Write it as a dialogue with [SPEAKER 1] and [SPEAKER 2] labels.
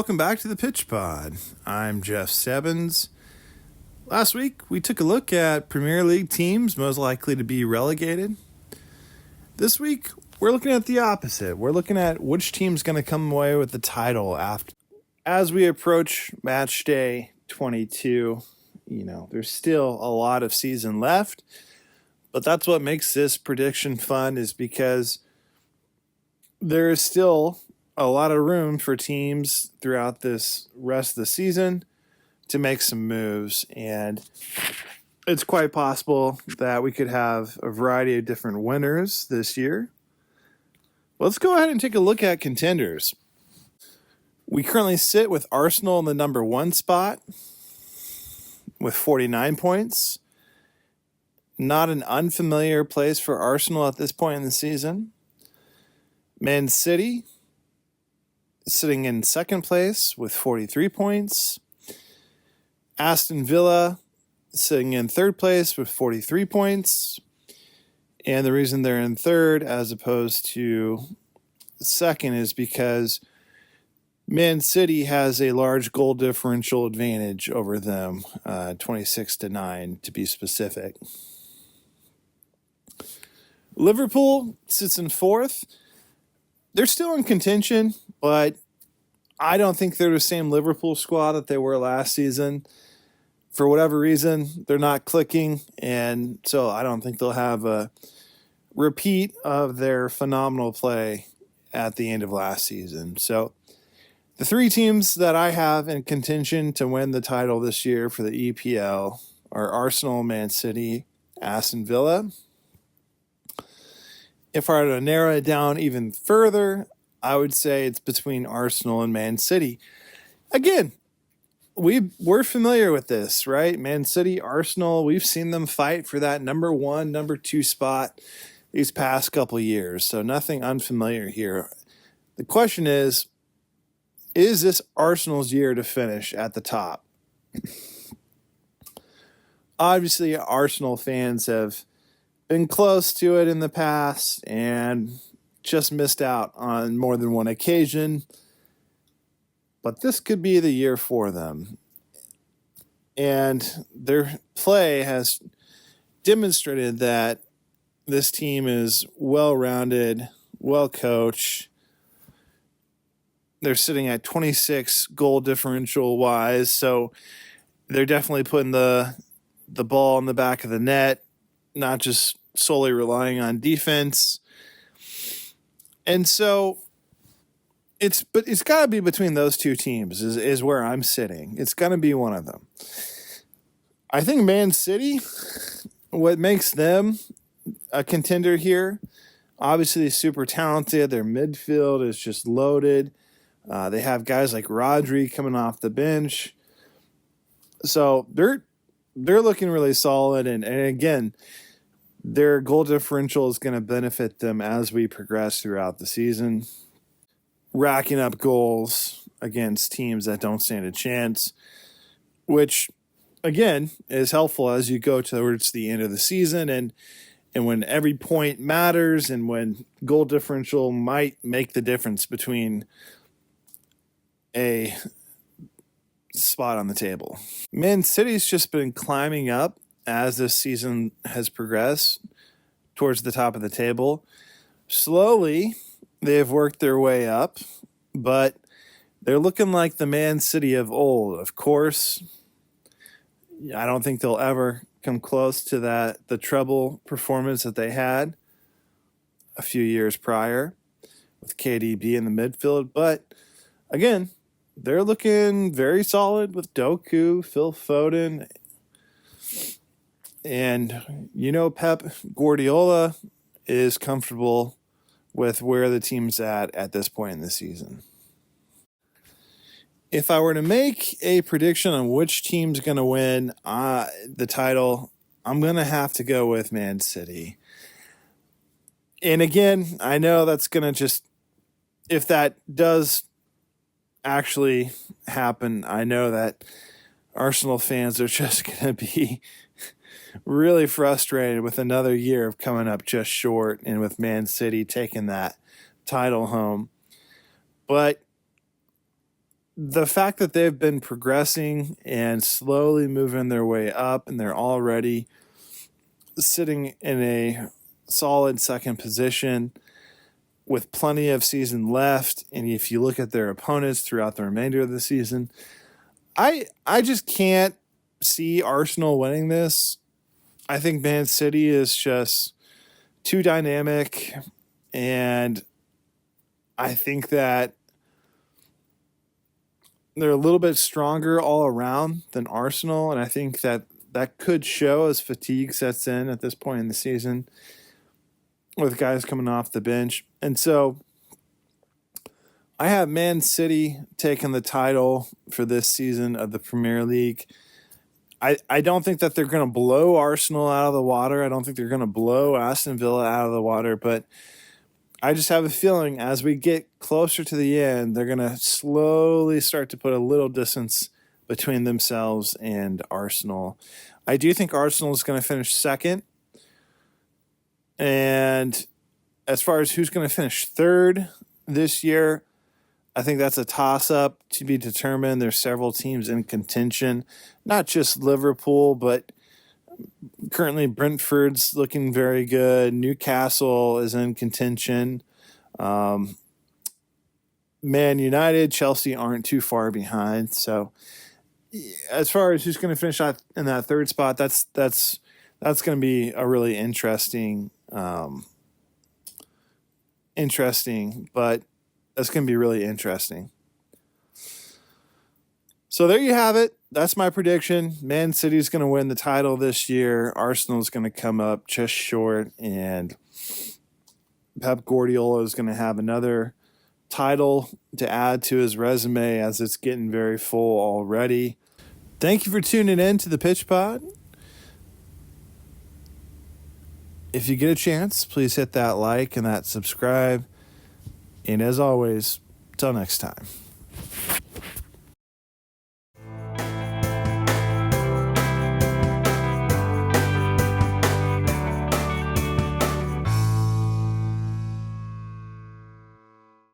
[SPEAKER 1] welcome back to the Pitch Pod. I'm Jeff Stebbins. Last week, we took a look at Premier League teams most likely to be relegated. This week, we're looking at the opposite. We're looking at which team's going to come away with the title after. As we approach match day 22, there's still a lot of season left, but that's what makes this prediction fun, is because there is still a lot of room for teams throughout this rest of the season to make some moves, and it's quite possible that we could have a variety of different winners this year. Let's go ahead and take a look at contenders. We currently sit with Arsenal in the number 1 spot with 49 points. Not an unfamiliar place for Arsenal at this point in the season. Man City sitting in second place with 43 points. Aston Villa sitting in third place with 43 points. And the reason they're in third as opposed to second is because Man City has a large goal differential advantage over them, 26-9 to be specific. Liverpool sits in fourth. They're still in contention, but I don't think they're the same Liverpool squad that they were last season. For whatever reason, they're not clicking, and so I don't think they'll have a repeat of their phenomenal play at the end of last season. So the 3 teams that I have in contention to win the title this year for the EPL are Arsenal, Man City, Aston Villa. If I were to narrow it down even further, I would say it's between Arsenal and Man City. Again, we're familiar with this, right? Man City, Arsenal, we've seen them fight for that number 1, number 2 spot these past couple years, so nothing unfamiliar here. The question is this Arsenal's year to finish at the top? Obviously, Arsenal fans have been close to it in the past and just missed out on more than one occasion. But this could be the year for them. And their play has demonstrated that this team is well-rounded, well-coached. They're sitting at 26 goal differential wise, so they're definitely putting the ball in the back of the net, not just solely relying on defense. And so it's got to be between those 2 teams is where I'm sitting. It's going to be one of them. I think Man City, what makes them a contender here, obviously super talented. Their midfield is just loaded. They have guys like Rodri coming off the bench. So they're looking really solid. And again, their goal differential is going to benefit them as we progress throughout the season, racking up goals against teams that don't stand a chance, which, again, is helpful as you go towards the end of the season and when every point matters and when goal differential might make the difference between a spot on the table. Man City's just been climbing up as this season has progressed towards the top of the table. Slowly, they've worked their way up, but they're looking like the Man City of old. Of course, I don't think they'll ever come close to the treble performance that they had a few years prior with KDB in the midfield. But again, they're looking very solid with Doku, Phil Foden, and Pep Guardiola is comfortable with where the team's at this point in the season. If I were to make a prediction on which team's going to win the title, I'm going to have to go with Man City. And again, I know that's going to just, if that does actually happen, I know that Arsenal fans are just going to be really frustrated with another year of coming up just short and with Man City taking that title home. But the fact that they've been progressing and slowly moving their way up, and they're already sitting in a solid second position with plenty of season left, and if you look at their opponents throughout the remainder of the season, I just can't see Arsenal winning this. I think Man City is just too dynamic, and I think that they're a little bit stronger all around than Arsenal, and I think that that could show as fatigue sets in at this point in the season with guys coming off the bench. And so I have Man City taking the title for this season of the Premier League. I don't think that they're going to blow Arsenal out of the water. I don't think they're going to blow Aston Villa out of the water, but I just have a feeling as we get closer to the end, they're going to slowly start to put a little distance between themselves and Arsenal. I do think Arsenal is going to finish second. And as far as who's going to finish third this year, I think that's a toss-up to be determined. There's several teams in contention, not just Liverpool, but currently Brentford's looking very good. Newcastle is in contention. Man United, Chelsea aren't too far behind. So as far as who's going to finish in that third spot, that's going to be a really interesting, but that's going to be really interesting. So there you have it. That's my prediction. Man City's going to win the title this year. Arsenal's going to come up just short, and Pep Guardiola is going to have another title to add to his resume as it's getting very full already. Thank you for tuning in to the Pitch Pod. If you get a chance, please hit that like and that subscribe. And as always, till next time.